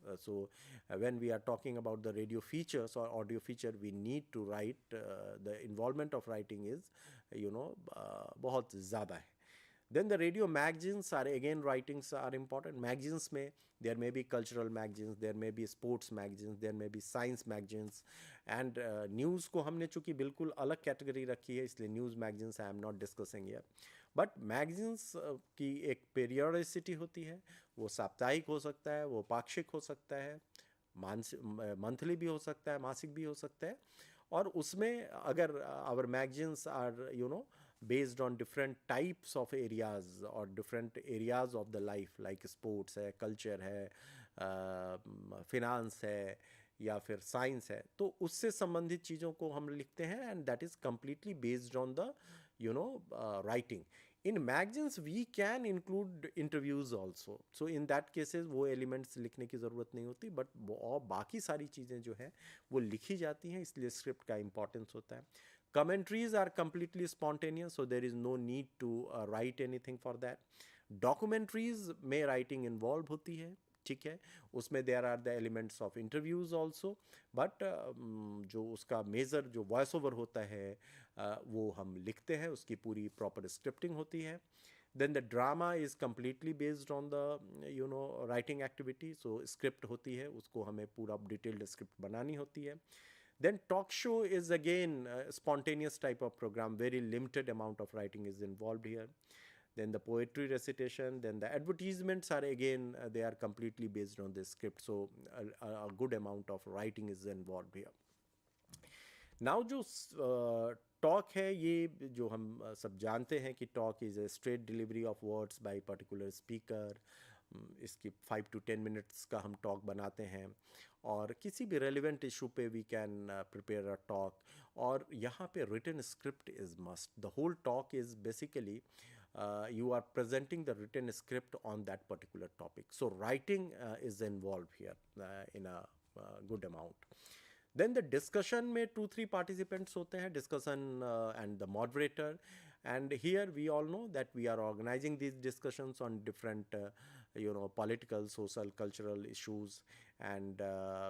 When we are talking about the radio features or audio feature, we need to write. The involvement of writing is बहुत ज़्यादा है. Then the radio magazines are again, writings are important. Magazines में there may be cultural magazines, there may be sports magazines, there may be science magazines, and news को हमने चूँकि बिल्कुल अलग category रखी है, इसलिए news magazines I am not discussing here. But magazines की एक पीरियडिसिटी होती है. वो साप्ताहिक हो सकता है, वो पाक्षिक हो सकता है, मंथली भी हो सकता है, मासिक भी हो सकता है. और उसमें अगर our magazines are based on different types of areas or different areas of the life, like sports है, culture है, finance है, या फिर science है, तो उससे संबंधित चीज़ों को हम लिखते हैं, and that is completely based on the writing. In magazines we can include interviews also, so in that cases वो elements लिखने की ज़रूरत नहीं होती, but और बाकी सारी चीज़ें जो है वो लिखी जाती हैं, इसलिए script का importance होता है. Commentaries are completely spontaneous, so there is no need to write anything for that. Documentaries में writing involved होती है, ठीक है, उसमें there are the elements of interviews also, but जो उसका मेजर जो वॉइस ओवर होता है वो हम लिखते हैं, उसकी पूरी प्रॉपर स्क्रिप्टिंग होती है. Then the drama is completely based on the writing activity, so script होती है, उसको हमें पूरा detailed script बनानी होती है. Then talk show is again a spontaneous type of program, very limited amount of writing is involved here. Then the poetry recitation, then the advertisements are again, they are completely based on the script, so a good amount of writing is involved here. Now जो talk है, ये जो हम सब जानते हैं कि talk is a straight delivery of words by particular speaker. इसकी 5 to 10 minutes का हम टॉक बनाते हैं, और किसी भी रेलिवेंट इशू पे we can prepare a talk. और यहाँ पे written script is must. The whole talk is basically you are presenting the written script on that particular topic. So writing is involved here in a good amount. Then the discussion में 2-3 participants होते हैं, discussion and the moderator. And here we all know that we are organizing these discussions on different political, social, cultural issues, and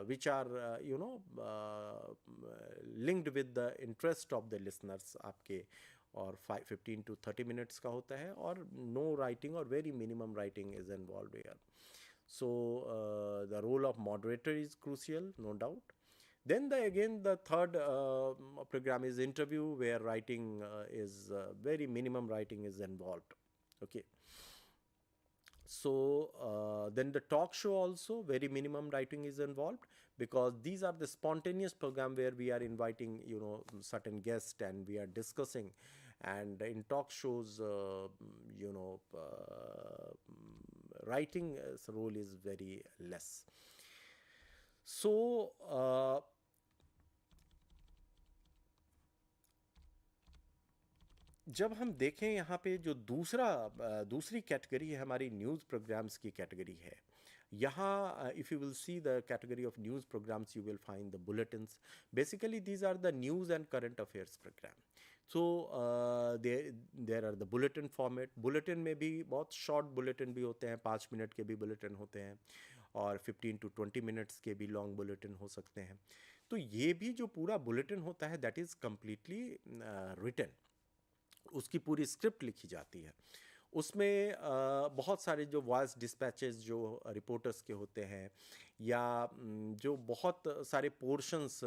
which are linked with the interest of the listeners आपके. और 15 to 30 minutes का होता है, और no writing or very minimum writing is involved here. So the role of moderator is crucial, no doubt. Then the third program is interview, where writing is very minimum writing is involved. Okay. So then the talk show also, very minimum writing is involved, because these are the spontaneous program where we are inviting certain guests and we are discussing. And in talk shows writing role is very less. So जब हम देखें यहाँ पे जो दूसरी category है हमारी news programmes की कैटेगरी है, यहाँ if you will see the category of news programs, you will find the bulletins. Basically these are the news and current affairs program. So there are the bulletin format. Bulletin में भी बहुत short bulletin भी होते हैं, 5 minute के भी bulletin होते हैं, और 15 to 20 मिनट्स के भी लॉन्ग बुलेटिन हो सकते हैं. तो ये भी जो पूरा बुलेटिन होता है, दैट इज़ कम्प्लीटली रिटन. उसकी पूरी स्क्रिप्ट लिखी जाती है. उसमें बहुत सारे जो वॉइस डिस्पैचेस जो रिपोर्टर्स के होते हैं, या जो बहुत सारे पोर्शंस,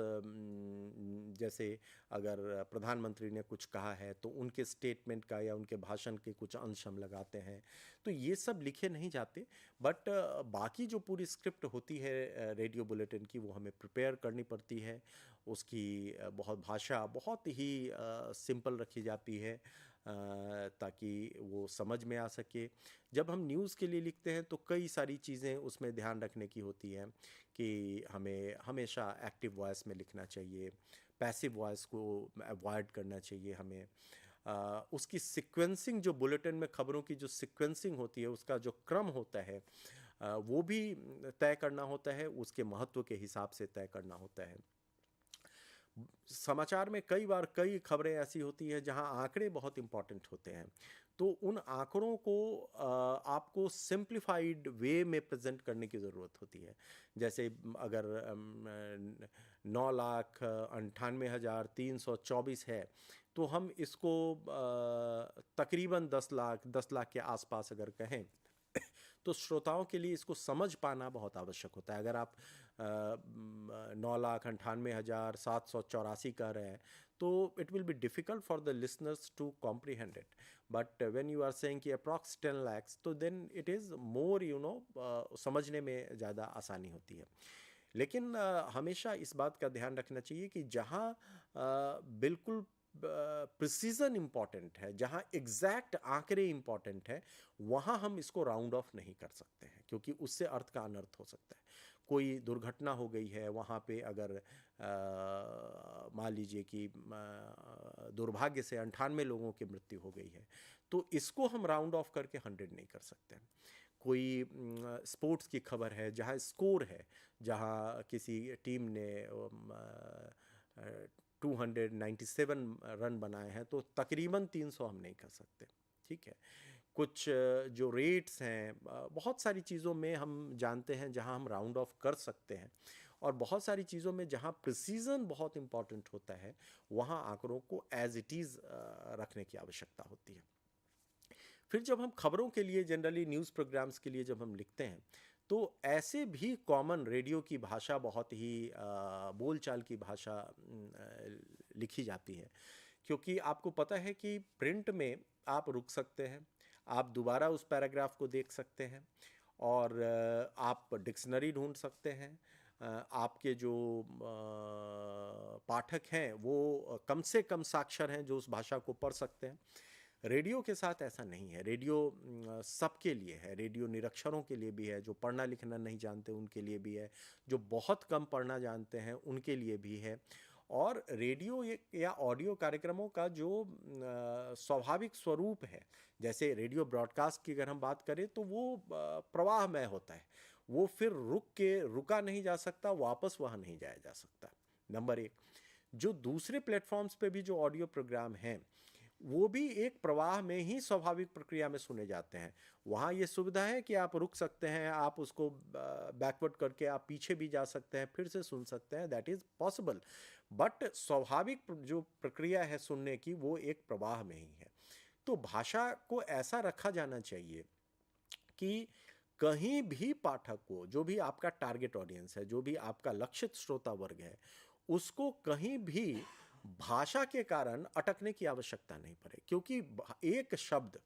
जैसे अगर प्रधानमंत्री ने कुछ कहा है तो उनके स्टेटमेंट का या उनके भाषण के कुछ अंश हम लगाते हैं, तो ये सब लिखे नहीं जाते. बट बाकी जो पूरी स्क्रिप्ट होती है रेडियो बुलेटिन की, वो हमें प्रिपेयर करनी पड़ती है. उसकी भाषा बहुत ही सिंपल रखी जाती है, ताकि वो समझ में आ सके। जब हम न्यूज़ के लिए लिखते हैं तो कई सारी चीज़ें उसमें ध्यान रखने की होती हैं कि हमें हमेशा एक्टिव वॉइस में लिखना चाहिए, पैसिव वॉइस को अवॉइड करना चाहिए हमें। उसकी सीक्वेंसिंग, जो बुलेटिन में खबरों की जो सीक्वेंसिंग होती है, उसका जो क्रम होता है वो भी तय करना होता है, उसके महत्व के हिसाब से तय करना होता है। समाचार में कई बार कई खबरें ऐसी होती हैं जहां आंकड़े बहुत इंपॉर्टेंट होते हैं, तो उन आंकड़ों को आपको सिंप्लीफाइड वे में प्रेजेंट करने की ज़रूरत होती है। जैसे अगर 9,98,324 है, तो हम इसको तकरीबन 10 लाख के आसपास अगर कहें तो श्रोताओं के लिए इसको समझ पाना बहुत आवश्यक होता है। अगर आप 9,98,784 कर रहे हैं तो it will be difficult for the listeners to comprehend it, but when you are saying कि अप्रॉक्स 10 lakhs, तो देन इट इज़ मोर समझने में ज़्यादा आसानी होती है। लेकिन हमेशा इस बात का ध्यान रखना चाहिए कि जहाँ बिल्कुल प्रिसीजन इम्पॉर्टेंट है, जहाँ एग्जैक्ट आंकड़े इम्पॉर्टेंट है, वहाँ हम इसको राउंड ऑफ नहीं कर सकते हैं, क्योंकि उससे अर्थ का अनर्थ हो सकता है। कोई दुर्घटना हो गई है वहाँ पे, अगर मान लीजिए कि दुर्भाग्य से 98 लोगों की मृत्यु हो गई है, तो इसको हम राउंड ऑफ करके 100 नहीं कर सकते हैं। कोई स्पोर्ट्स की खबर है जहाँ स्कोर है, जहाँ किसी टीम ने 297 रन बनाए हैं, तो तकरीबन 300 हम नहीं कर सकते, ठीक है। कुछ जो रेट्स हैं, बहुत सारी चीज़ों में हम जानते हैं जहां हम राउंड ऑफ कर सकते हैं, और बहुत सारी चीज़ों में जहां प्रिसीजन बहुत इंपॉर्टेंट होता है, वहां आंकड़ों को एज इट इज़ रखने की आवश्यकता होती है। फिर जब हम खबरों के लिए, जनरली न्यूज़ प्रोग्राम्स के लिए जब हम लिखते हैं, तो ऐसे भी कॉमन रेडियो की भाषा, बहुत ही बोलचाल की भाषा लिखी जाती है, क्योंकि आपको पता है कि प्रिंट में आप रुक सकते हैं, आप दोबारा उस पैराग्राफ को देख सकते हैं, और आप डिक्शनरी ढूंढ सकते हैं। आपके जो पाठक हैं वो कम से कम साक्षर हैं जो उस भाषा को पढ़ सकते हैं। रेडियो के साथ ऐसा नहीं है। रेडियो सबके लिए है, रेडियो निरक्षरों के लिए भी है, जो पढ़ना लिखना नहीं जानते उनके लिए भी है, जो बहुत कम पढ़ना जानते हैं उनके लिए भी है। और रेडियो या ऑडियो कार्यक्रमों का जो स्वाभाविक स्वरूप है, जैसे रेडियो ब्रॉडकास्ट की अगर हम बात करें, तो वो प्रवाहमय होता है, वो फिर रुका नहीं जा सकता, वापस वहाँ नहीं जाया जा सकता, नंबर एक। जो दूसरे प्लेटफॉर्म्स पे भी जो ऑडियो प्रोग्राम हैं, वो भी एक प्रवाह में ही स्वाभाविक प्रक्रिया में सुने जाते हैं। वहाँ ये सुविधा है कि आप रुक सकते हैं, आप उसको बैकवर्ड करके आप पीछे भी जा सकते हैं, फिर से सुन सकते हैं, दैट इज़ पॉसिबल। बट स्वाभाविक जो प्रक्रिया है सुनने की, वो एक प्रवाह में ही है। तो भाषा को ऐसा रखा जाना चाहिए कि कहीं भी पाठक को, जो भी आपका टारगेट ऑडियंस है, जो भी आपका लक्षित श्रोता वर्ग है, उसको कहीं भी भाषा के कारण अटकने की आवश्यकता नहीं पड़े। क्योंकि एक शब्द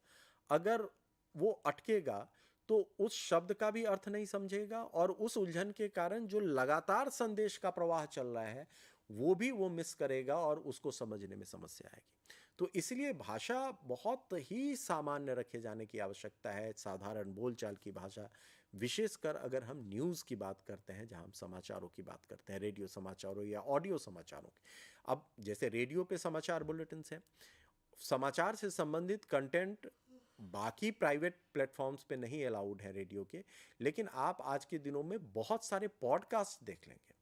अगर वो अटकेगा तो उस शब्द का भी अर्थ नहीं समझेगा, और उस उलझन के कारण जो लगातार संदेश का प्रवाह चल रहा है वो भी वो मिस करेगा, और उसको समझने में समस्या आएगी। तो इसलिए भाषा बहुत ही सामान्य रखे जाने की आवश्यकता है, साधारण बोलचाल की भाषा, विशेषकर अगर हम न्यूज़ की बात करते हैं, जहां हम समाचारों की बात करते हैं, रेडियो समाचारों या ऑडियो समाचारों की। अब जैसे रेडियो पे समाचार बुलेटिन्स हैं, समाचार से संबंधित कंटेंट बाकी प्राइवेट प्लेटफॉर्म्स पे नहीं अलाउड है रेडियो के, लेकिन आप आज के दिनों में बहुत सारे पॉडकास्ट देख लेंगे,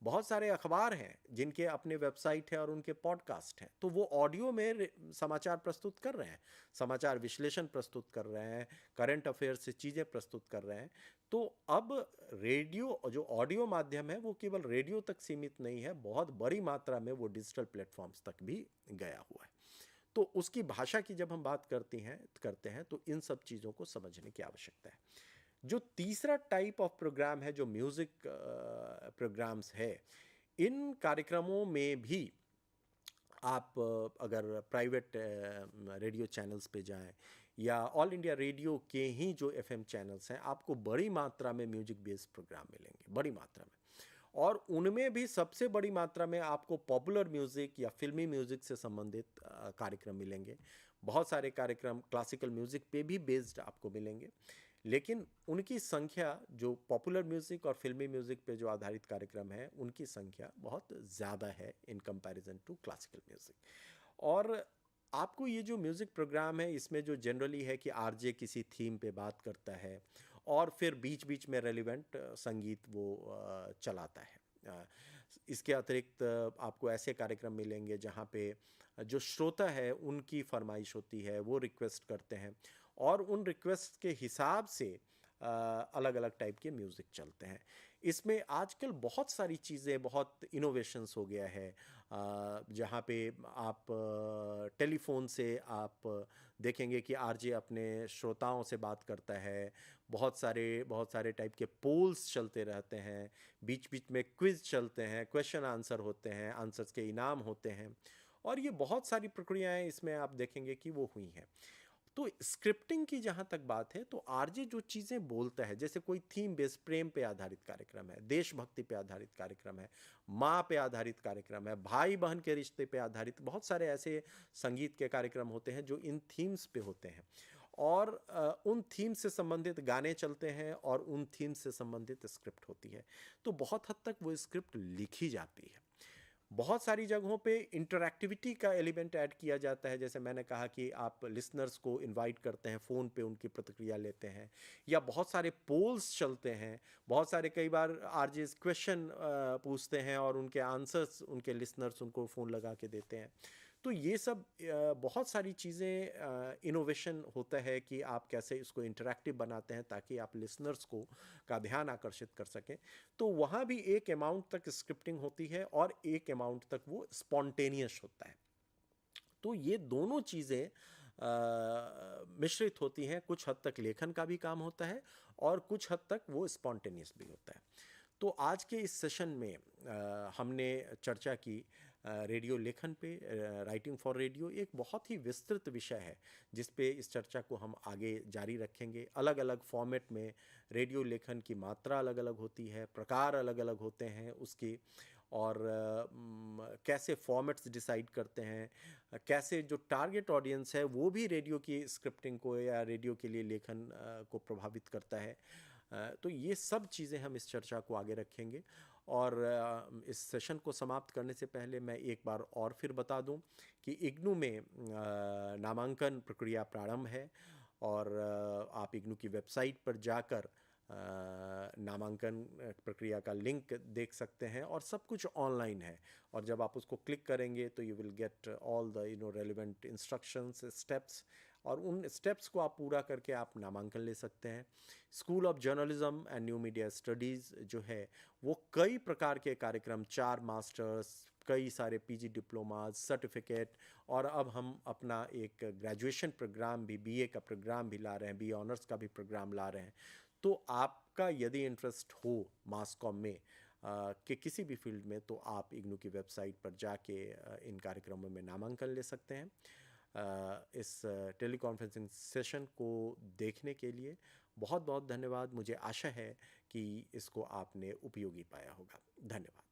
बहुत सारे अखबार हैं जिनके अपने वेबसाइट है और उनके पॉडकास्ट हैं, तो वो ऑडियो में समाचार प्रस्तुत कर रहे हैं, समाचार विश्लेषण प्रस्तुत कर रहे हैं, करंट अफेयर्स से चीज़ें प्रस्तुत कर रहे हैं। तो अब रेडियो जो ऑडियो माध्यम है वो केवल रेडियो तक सीमित नहीं है, बहुत बड़ी मात्रा में वो डिजिटल प्लेटफॉर्म्स तक भी गया हुआ है। तो उसकी भाषा की जब हम बात करते हैं तो इन सब चीज़ों को समझने की आवश्यकता है। जो तीसरा टाइप ऑफ प्रोग्राम है, जो म्यूज़िक प्रोग्राम्स है, इन कार्यक्रमों में भी आप अगर प्राइवेट रेडियो चैनल्स पे जाएं, या ऑल इंडिया रेडियो के ही जो एफएम चैनल्स हैं, आपको बड़ी मात्रा में म्यूजिक बेस्ड प्रोग्राम मिलेंगे, बड़ी मात्रा में। और उनमें भी सबसे बड़ी मात्रा में आपको पॉपुलर म्यूज़िक या फिल्मी म्यूज़िक से संबंधित कार्यक्रम मिलेंगे। बहुत सारे कार्यक्रम क्लासिकल म्यूज़िक पे भी बेस्ड आपको मिलेंगे, लेकिन उनकी संख्या जो पॉपुलर म्यूज़िक और फिल्मी म्यूज़िक पे जो आधारित कार्यक्रम है उनकी संख्या बहुत ज़्यादा है in comparison to classical music. और आपको ये जो म्यूज़िक प्रोग्राम है इसमें जो जनरली है कि आरजे किसी थीम पे बात करता है और फिर बीच बीच में रेलिवेंट संगीत वो चलाता है। इसके अतिरिक्त आपको ऐसे कार्यक्रम मिलेंगे जहाँ पे जो श्रोता है उनकी फरमाइश होती है, वो रिक्वेस्ट करते हैं और उन रिक्वेस्ट के हिसाब से अलग अलग टाइप के म्यूज़िक चलते हैं। इसमें आजकल बहुत सारी चीज़ें, बहुत इनोवेशंस हो गया है, जहाँ पे आप टेलीफोन से आप देखेंगे कि आरजे अपने श्रोताओं से बात करता है, बहुत सारे टाइप के पोल्स चलते रहते हैं, बीच बीच में क्विज चलते हैं, क्वेश्चन आंसर होते हैं, आंसर्स के इनाम होते हैं, और ये बहुत सारी प्रक्रियाएं इसमें आप देखेंगे कि वो हुई हैं। तो स्क्रिप्टिंग की जहाँ तक बात है तो आरजे जो चीज़ें बोलता है, जैसे कोई थीम बेस्ड प्रेम पे आधारित कार्यक्रम है, देशभक्ति पे आधारित कार्यक्रम है, माँ पे आधारित कार्यक्रम है, भाई बहन के रिश्ते पे आधारित बहुत सारे ऐसे संगीत के कार्यक्रम होते हैं जो इन थीम्स पे होते हैं, और उन थीम से संबंधित गाने चलते हैं और उन थीम से संबंधित स्क्रिप्ट होती है। तो बहुत हद तक वो स्क्रिप्ट लिखी जाती है। बहुत सारी जगहों पे इंटरैक्टिविटी का एलिमेंट ऐड किया जाता है, जैसे मैंने कहा कि आप लिसनर्स को इनवाइट करते हैं, फ़ोन पे उनकी प्रतिक्रिया लेते हैं, या बहुत सारे पोल्स चलते हैं, बहुत सारे कई बार आरजेस क्वेश्चन पूछते हैं और उनके आंसर्स उनके लिसनर्स उनको फ़ोन लगा के देते हैं। तो ये सब बहुत सारी चीज़ें इनोवेशन होता है कि आप कैसे इसको इंटरैक्टिव बनाते हैं ताकि आप लिसनर्स को का ध्यान आकर्षित कर सकें। तो वहाँ भी एक अमाउंट तक स्क्रिप्टिंग होती है और एक अमाउंट तक वो स्पॉन्टेनियस होता है। तो ये दोनों चीज़ें मिश्रित होती हैं, कुछ हद तक लेखन का भी काम होता है और कुछ हद तक वो स्पॉन्टेनियस भी होता है। तो आज के इस सेशन में हमने चर्चा की रेडियो लेखन पे, राइटिंग फॉर रेडियो एक बहुत ही विस्तृत विषय है जिस पे इस चर्चा को हम आगे जारी रखेंगे। अलग अलग फॉर्मेट में रेडियो लेखन की मात्रा अलग अलग होती है, प्रकार अलग अलग होते हैं उसके, और कैसे फॉर्मेट्स डिसाइड करते हैं, कैसे जो टारगेट ऑडियंस है वो भी रेडियो की स्क्रिप्टिंग को या रेडियो के लिए लेखन को प्रभावित करता है। तो ये सब चीज़ें हम इस चर्चा को आगे रखेंगे। और इस सेशन को समाप्त करने से पहले मैं एक बार और फिर बता दूं कि इग्नू में नामांकन प्रक्रिया प्रारंभ है, और आप इग्नू की वेबसाइट पर जाकर नामांकन प्रक्रिया का लिंक देख सकते हैं, और सब कुछ ऑनलाइन है, और जब आप उसको क्लिक करेंगे तो you will get all the relevant instructions, steps, और उन स्टेप्स को आप पूरा करके आप नामांकन ले सकते हैं। School of journalism and new media studies जो है वो कई प्रकार के कार्यक्रम, 4 मास्टर्स, कई सारे पीजी डिप्लोमाज, सर्टिफिकेट, और अब हम अपना एक ग्रेजुएशन प्रोग्राम भी, बीए का प्रोग्राम भी ला रहे हैं, बीए ऑनर्स का भी प्रोग्राम ला रहे हैं। तो आपका यदि इंटरेस्ट हो मास कॉम में कि किसी भी फील्ड में, तो आप इग्नू की वेबसाइट पर जाके इन कार्यक्रमों में नामांकन ले सकते हैं। इस टेली कॉन्फ्रेंसिंग सेशन को देखने के लिए बहुत बहुत धन्यवाद। मुझे आशा है कि इसको आपने उपयोगी पाया होगा। धन्यवाद।